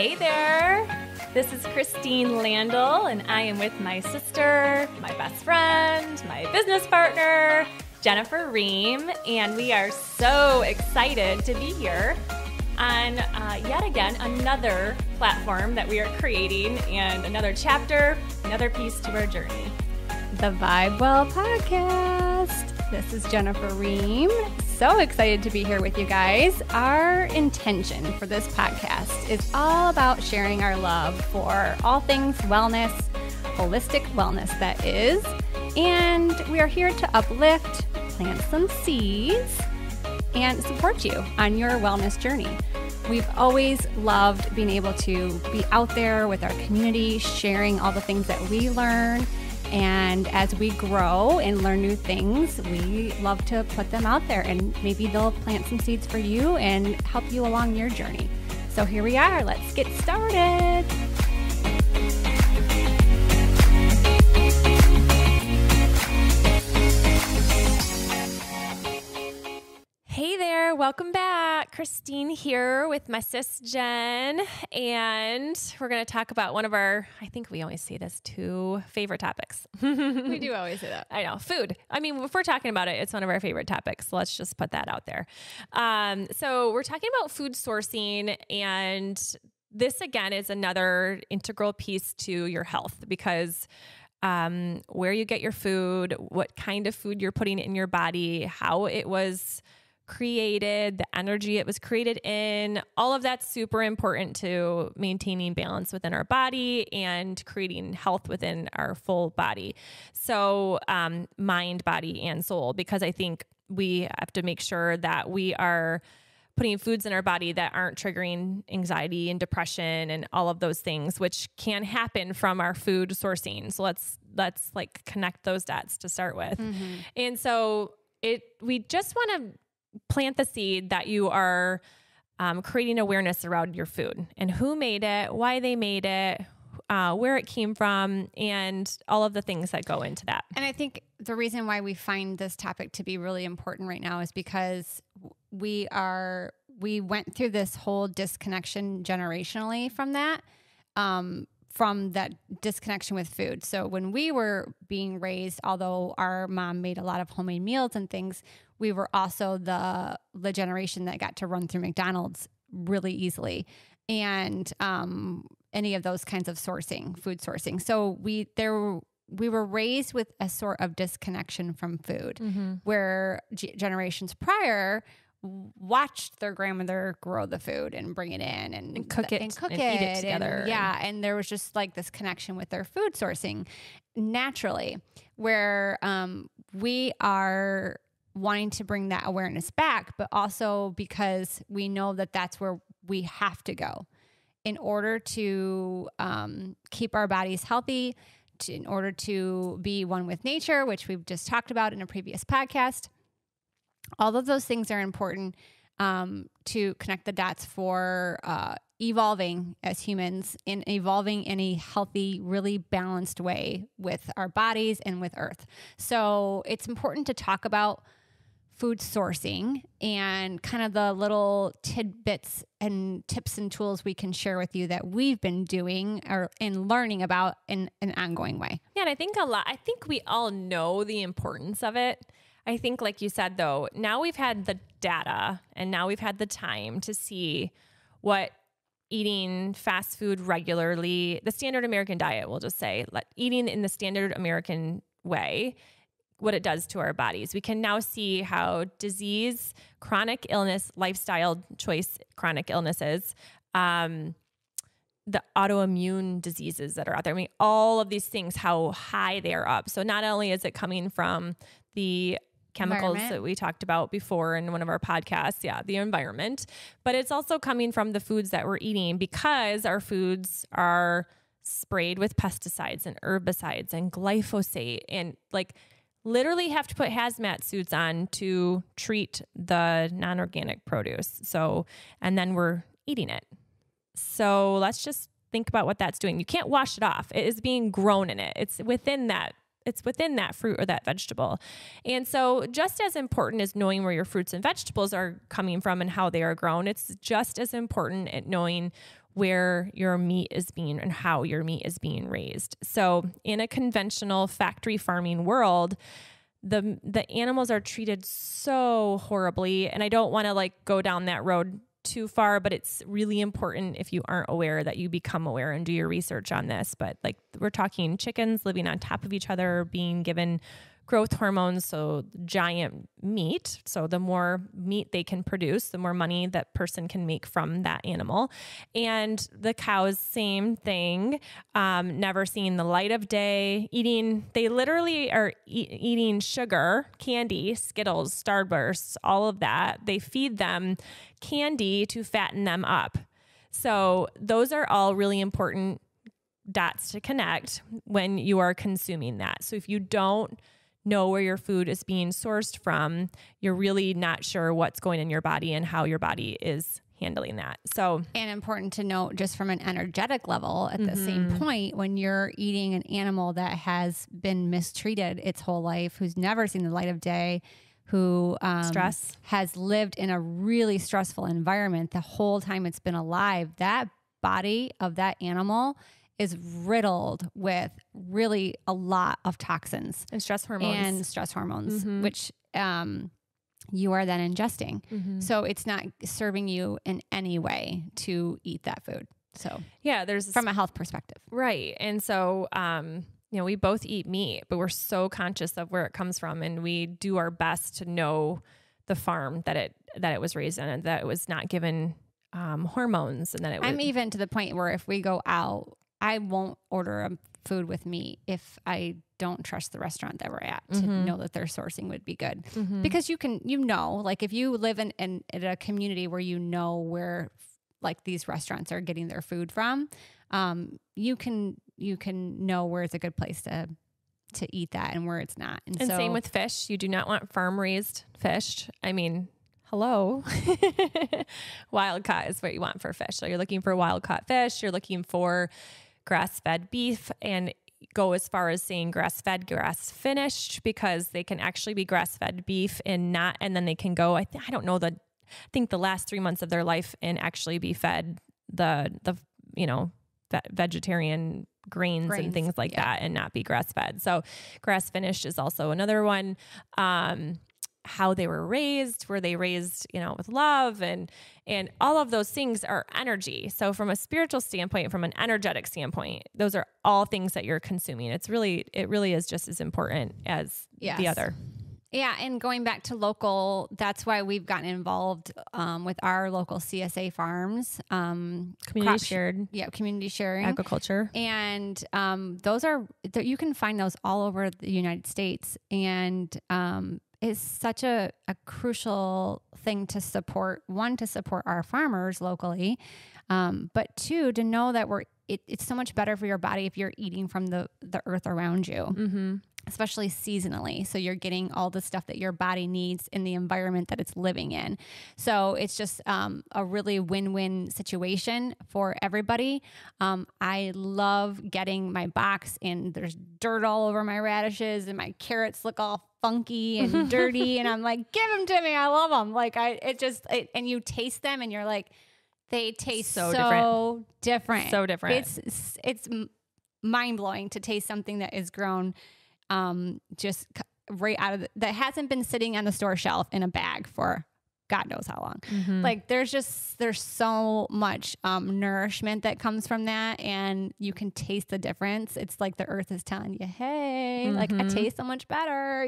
Hey there, this is Christine Landl, and I am with my sister, my best friend, my business partner, Jennifer Ream, and we are so excited to be here on yet again another platform that we are creating and another chapter, another piece to our journey. The Vibe Well Podcast. This is Jennifer Ream. So excited to be here with you guys. Our intention for this podcast is all about sharing our love for all things wellness, holistic wellness that is. And we are here to uplift, plant some seeds, and support you on your wellness journey. We've always loved being able to be out there with our community, sharing all the things that we learn. And as we grow and learn new things, we love to put them out there, and maybe they'll plant some seeds for you and help you along your journey. So here we are. Let's get started. Hey there, welcome back. Christine here with my sis Jen, and we're going to talk about one of our, I think we always say this, two favorite topics. We do always say that. I know, food. I mean, if we're talking about it, it's one of our favorite topics. So let's just put that out there. So we're talking about food sourcing, and this again is another integral piece to your health because where you get your food, what kind of food you're putting in your body, how it was created, the energy it was created in, all of that's super important to maintaining balance within our body and creating health within our full body. So mind, body, and soul, because I think we have to make sure that we are putting foods in our body that aren't triggering anxiety and depression and all of those things, which can happen from our food sourcing. So let's like connect those dots to start with. Mm-hmm. And so we just want to plant the seed that you are creating awareness around your food and who made it, why they made it, where it came from, and all of the things that go into that. And I think the reason why we find this topic to be really important right now is because we went through this whole disconnection generationally from that disconnection with food. So when we were being raised, although our mom made a lot of homemade meals and things, we were also the generation that got to run through McDonald's really easily and any of those kinds of food sourcing. So we were raised with a sort of disconnection from food, mm-hmm. where generations prior watched their grandmother grow the food and bring it in and cook it and eat it together. And there was just like this connection with their food sourcing naturally, where we are wanting to bring that awareness back, but also because we know that that's where we have to go in order to keep our bodies healthy, in order to be one with nature, which we've just talked about in a previous podcast. All of those things are important to connect the dots for evolving as humans and evolving in a healthy, really balanced way with our bodies and with Earth. So it's important to talk about food sourcing and kind of the little tidbits and tips and tools we can share with you that we've been doing and learning about in an ongoing way. Yeah, and I think we all know the importance of it. I think, like you said, though, now we've had the data and now we've had the time to see what eating fast food regularly, the standard American diet, we'll just say, eating in the standard American way, what it does to our bodies. We can now see how disease, chronic illness, lifestyle choice, chronic illnesses, the autoimmune diseases that are out there. I mean, all of these things, how high they are up. So not only is it coming from the chemicals that we talked about before in one of our podcasts, the environment, but it's also coming from the foods that we're eating because our foods are sprayed with pesticides and herbicides and glyphosate and literally have to put hazmat suits on to treat the non-organic produce. So, and then we're eating it. So let's just think about what that's doing. You can't wash it off. It is being grown in it. It's within that fruit or that vegetable. And so just as important as knowing where your fruits and vegetables are coming from and how they are grown, it's just as important at knowing where your meat is being and how your meat is being raised. So in a conventional factory farming world, the animals are treated so horribly. And I don't want to like go down that road too far, but it's really important, if you aren't aware, that you become aware and do your research on this. But like, we're talking chickens living on top of each other, being given growth hormones, so giant meat. So the more meat they can produce, the more money that person can make from that animal. And the cows, same thing, never seeing the light of day, they literally are eating sugar, candy, Skittles, Starbursts, all of that. They feed them candy to fatten them up. So those are all really important dots to connect when you are consuming that. So if you don't know where your food is being sourced from, you're really not sure what's going in your body and how your body is handling that. So, and important to note, just from an energetic level, at the same point, when you're eating an animal that has been mistreated its whole life, who's never seen the light of day, who stress has lived in a really stressful environment the whole time it's been alive, that body of that animal is riddled with really a lot of toxins and stress hormones, which you are then ingesting. So it's not serving you in any way to eat that food. So yeah, there's from a health perspective. Right. And so, we both eat meat, but we're so conscious of where it comes from, and we do our best to know the farm that it was raised in, and that it was not given hormones, and that it was. I'm even to the point where if we go out, I won't order a food with meat if I don't trust the restaurant that we're at to know that their sourcing would be good. Because like if you live in a community where you know where like these restaurants are getting their food from, you can know where it's a good place to eat that and where it's not. And so, same with fish. You do not want farm raised fish. I mean, hello. Wild caught is what you want for fish. So you're looking for wild caught fish. You're looking for grass-fed beef, and go as far as saying grass-fed, grass-finished, because they can actually be grass-fed beef and then they can go, I think the last 3 months of their life and actually be fed the vegetarian grains and things like that, and not be grass-fed. So grass-finished is also another one. How they were raised, with love, and all of those things are energy. So from a spiritual standpoint, from an energetic standpoint, those are all things that you're consuming. It really is just as important as the other. Yeah. And going back to local, that's why we've gotten involved with our local CSA farms. Community sharing agriculture. And you can find those all over the United States. And is such a crucial thing to support. One, to support our farmers locally, but two, to know that it's so much better for your body if you're eating from the earth around you, especially seasonally. So you're getting all the stuff that your body needs in the environment that it's living in. So it's just a really win-win situation for everybody. I love getting my box and there's dirt all over my radishes and my carrots look all funky and dirty. And I'm like, give them to me. I love them. Like and you taste them and you're like, they taste so different. So different. It's mind blowing to taste something that is grown just right out of that hasn't been sitting on the store shelf in a bag for God knows how long. Like there's so much nourishment that comes from that, and you can taste the difference. It's like the earth is telling you, hey, like I taste so much better,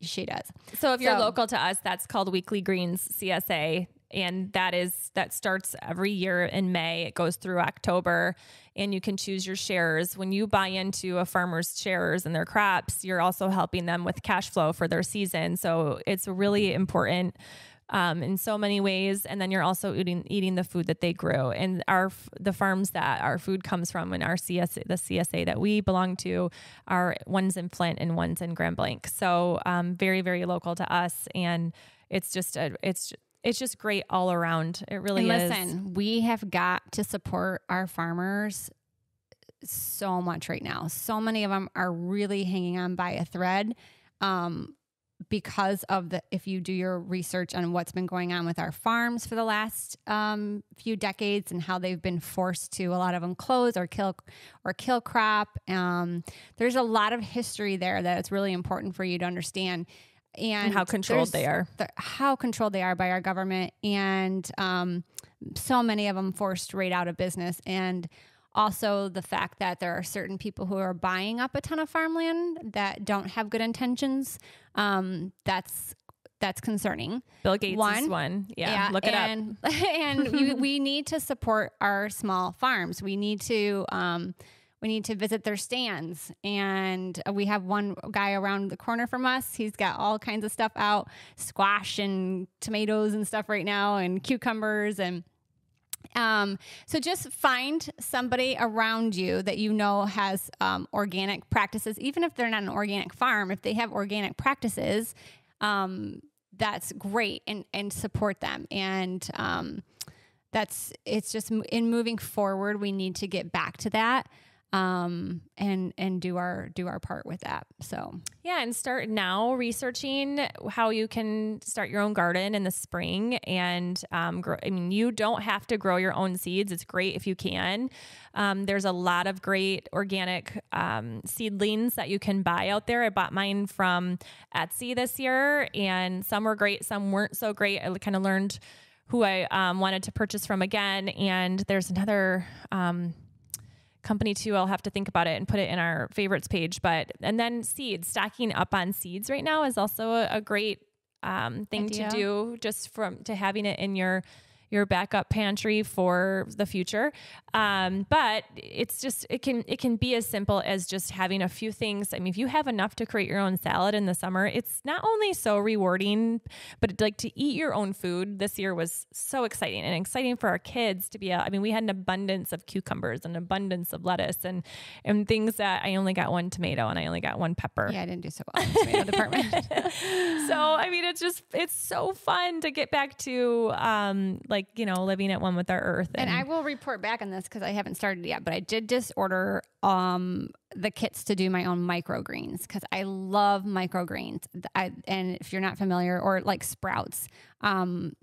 she does. So if you're local to us, that's called Weekly Greens CSA. And that starts every year in May. It goes through October, and you can choose your shares. When you buy into a farmer's shares and their crops, you're also helping them with cash flow for their season. So it's really important in so many ways. And then you're also eating the food that they grew. And the farms that our food comes from in our the CSA that we belong to are one's in Flint and one's in Grand Blanc. So very, very local to us. And it's just great all around. It really is. Listen, we have got to support our farmers so much right now. So many of them are really hanging on by a thread. because of if you do your research on what's been going on with our farms for the last few decades and how they've been forced to, a lot of them close or kill crop. There's a lot of history there that it's really important for you to understand. And how controlled they are. How controlled they are by our government. And so many of them forced right out of business. And also the fact that there are certain people who are buying up a ton of farmland that don't have good intentions. That's concerning. Bill Gates is one. Yeah, look it up. And we need to support our small farms. We need to visit their stands. And we have one guy around the corner from us. He's got all kinds of stuff out, squash and tomatoes and stuff right now, and cucumbers. And so just find somebody around you that you know has organic practices. Even if they're not an organic farm, if they have organic practices, that's great, and support them. And it's just in moving forward, we need to get back to that. And do our part with that. So yeah, and start now researching how you can start your own garden in the spring and grow. I mean, you don't have to grow your own seeds. It's great if you can. There's a lot of great organic seedlings that you can buy out there. I bought mine from Etsy this year, and some were great, some weren't so great. I kind of learned who I wanted to purchase from again, and there's another company too. I'll have to think about it and put it in our favorites page. And then seeds, stocking up on seeds right now is also a great thing to do, just to having it in your backup pantry for the future. But it's just, it can be as simple as just having a few things. I mean, if you have enough to create your own salad in the summer, it's not only so rewarding, but like to eat your own food this year was so exciting, and exciting for our kids to be we had an abundance of cucumbers, an abundance of lettuce, and things that I only got one tomato and I only got one pepper. Yeah, I didn't do so well in the tomato department. So, I mean, it's so fun to get back to, living at one with our earth. And I will report back on this because I haven't started yet, but I did just order the kits to do my own microgreens because I love microgreens. And if you're not familiar, or like sprouts,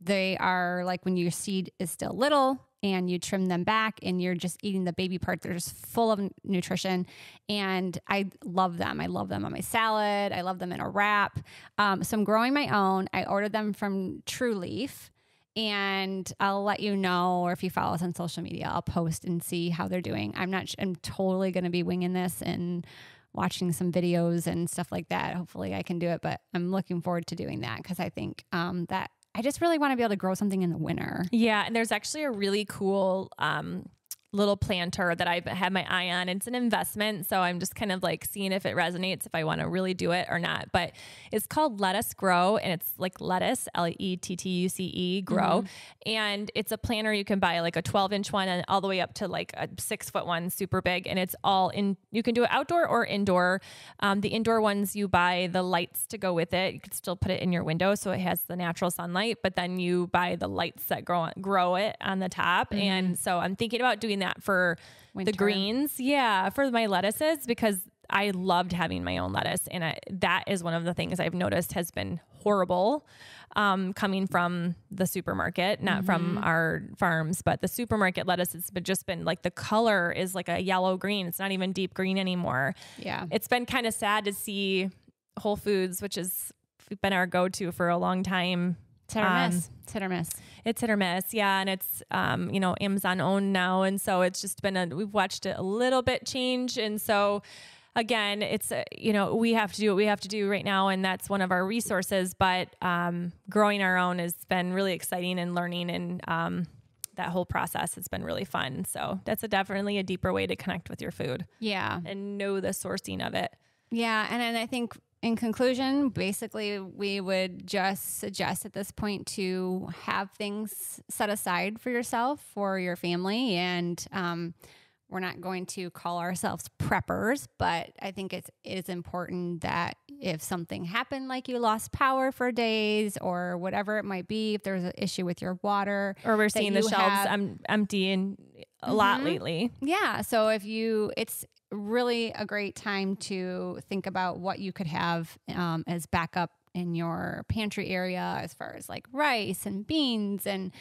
they are like when your seed is still little and you trim them back and you're just eating the baby part. They're just full of nutrition, and I love them. I love them on my salad. I love them in a wrap. So I'm growing my own. I ordered them from True Leaf. And I'll let you know, or if you follow us on social media, I'll post and see how they're doing. I'm totally going to be winging this and watching some videos and stuff like that. Hopefully I can do it, but I'm looking forward to doing that because I think that I just really want to be able to grow something in the winter. Yeah. And there's actually a really cool little planter that I've had my eye on. It's an investment, so I'm just kind of like seeing if it resonates, if I want to really do it or not. But it's called Lettuce Grow, and it's like lettuce, Lettuce, grow. And it's a planter you can buy, like a 12-inch one and all the way up to like a 6-foot one, super big. And it's all in, you can do it outdoor or indoor. The indoor ones, you buy the lights to go with it. You can still put it in your window so it has the natural sunlight, but then you buy the lights that grow it on the top. And so I'm thinking about doing that for winter. The greens. Yeah. For my lettuces, because I loved having my own lettuce. And that is one of the things I've noticed has been horrible, coming from the supermarket, not from our farms, but the supermarket lettuce has just been like, the color is like a yellow green. It's not even deep green anymore. Yeah. It's been kind of sad to see Whole Foods, which has been our go-to for a long time. It's hit or miss. It's hit or miss. It's hit or miss. Yeah. And it's, Amazon owned now. And so it's just been we've watched it a little bit change. And so again, it's, we have to do what we have to do right now. And that's one of our resources, but, growing our own has been really exciting, and learning, and, that whole process has been really fun. So that's definitely a deeper way to connect with your food. Yeah. And know the sourcing of it. Yeah. And then I think, in conclusion, basically, we would just suggest at this point to have things set aside for yourself, for your family. And we're not going to call ourselves preppers, but I think it is important that if something happened, like you lost power for days or whatever it might be, if there's an issue with your water. Or we're seeing the shelves empty and a lot lately. Yeah. So it's really a great time to think about what you could have as backup in your pantry area as far as like rice and beans and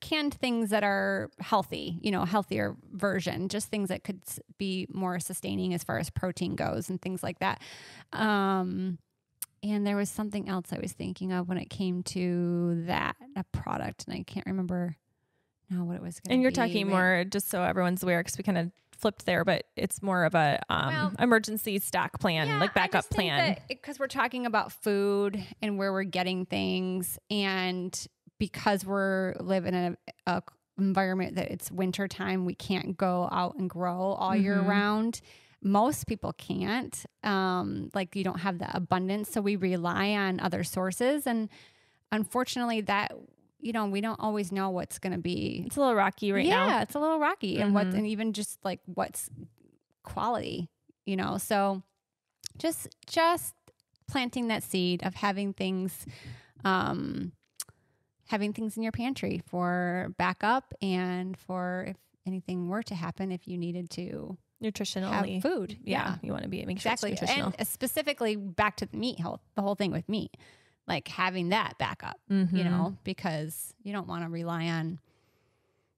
canned things that are healthy, healthier version, just things that could be more sustaining as far as protein goes and things like that. And there was something else I was thinking of when it came to a product, and I can't remember now what it was going to be. And you're talking more, just so everyone's aware, because we kind of flipped there, but it's more of a emergency stock plan, like backup plan. Because we're talking about food and where we're getting things, and because we're living in a environment that it's winter time, we can't go out and grow all year round. Most people can't. Like, you don't have that abundance, so we rely on other sources, and unfortunately, that we don't always know what's going to be. It's a little rocky now. Yeah, it's a little rocky, and even just like what's quality, So just planting that seed of having things in your pantry for backup, and for if anything were to happen, if you needed to nutritionally have food. Yeah. You want to make sure it's nutritional. And specifically back to the meat health, the whole thing with meat, like having that backup, because you don't want to rely on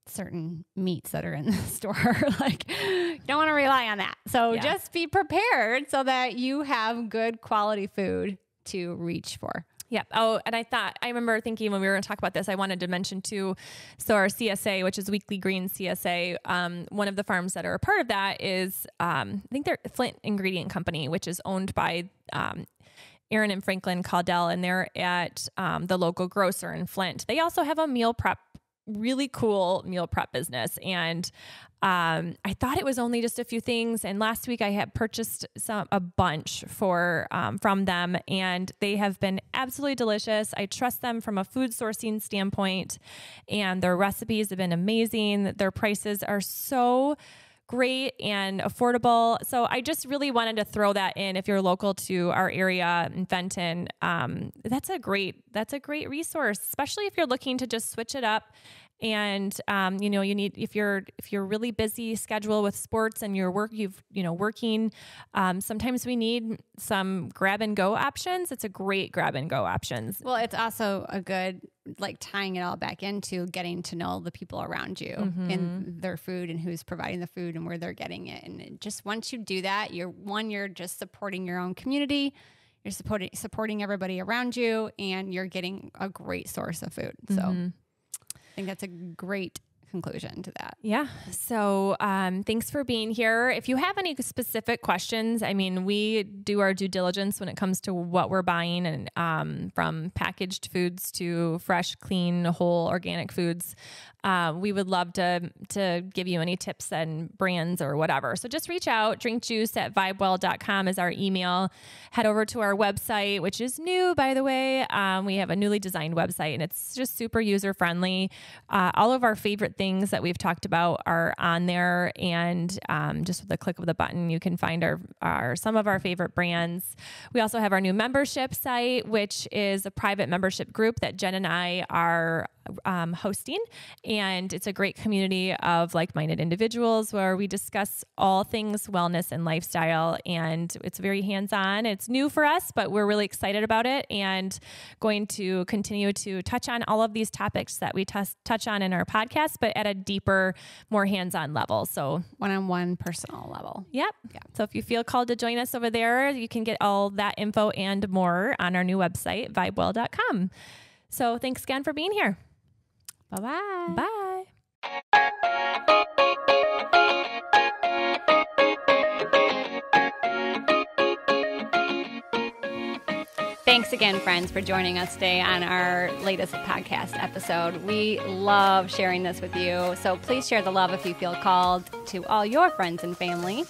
certain meats that are in the store. Like, you don't want to rely on that. So just be prepared so that you have good quality food to reach for. Yeah. Oh, and I remember thinking when we were going to talk about this, I wanted to mention too, so our CSA, which is Weekly Green CSA, one of the farms that are a part of that is, I think they're Flint Ingredient Company, which is owned by Aaron and Franklin Caudell, and they're at the local grocer in Flint. They also have a meal prep, really cool meal prep business. And I thought it was only just a few things. And last week I had purchased a bunch from them, and they have been absolutely delicious. I trust them from a food sourcing standpoint, and their recipes have been amazing. Their prices are so great and affordable. So I just really wanted to throw that in. If you're local to our area in Fenton, that's a great resource, especially if you're looking to just switch it up. And, you need, if you're really busy schedule with sports and your work, working, sometimes we need some grab and go options. It's a great grab and go options. Well, it's also a good, like, tying it all back into getting to know the people around you and their food and who's providing the food and where they're getting it. And just once you do that, you're just supporting your own community. You're supporting everybody around you, and you're getting a great source of food. So I think that's a great conclusion to that. Yeah. So thanks for being here. If you have any specific questions, I mean, we do our due diligence when it comes to what we're buying, and from packaged foods to fresh, clean, whole, organic foods. We would love to give you any tips and brands or whatever. So just reach out. drinkjuice@vibewell.com is our email. Head over to our website, which is new, by the way. We have a newly designed website, and it's just super user friendly. All of our favorite things that we've talked about are on there, and just with the click of the button, you can find our some of our favorite brands. We also have our new membership site, which is a private membership group that Jen and I are hosting, and it's a great community of like-minded individuals where we discuss all things wellness and lifestyle, and it's very hands-on. It's new for us, but we're really excited about it, and going to continue to touch on all of these topics that we touch on in our podcast, but at a deeper, more hands-on level. So one-on-one personal level. Yep. Yeah. So if you feel called to join us over there, you can get all that info and more on our new website, vibewell.com. So thanks again for being here. Bye-bye. Bye. Thanks again, friends, for joining us today on our latest podcast episode. We love sharing this with you. So please share the love if you feel called to all your friends and family.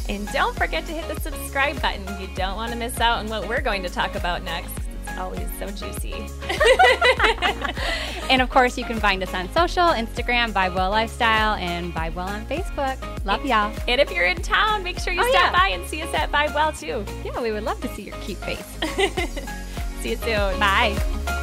And don't forget to hit the subscribe button. You don't want to miss out on what we're going to talk about next. Always so juicy. And of course, you can find us on social, Instagram, Vibewell Lifestyle, and Vibewell on Facebook. Love y'all. And if you're in town, make sure you stop by and see us at Vibewell too. Yeah, we would love to see your cute face. See you soon. Bye.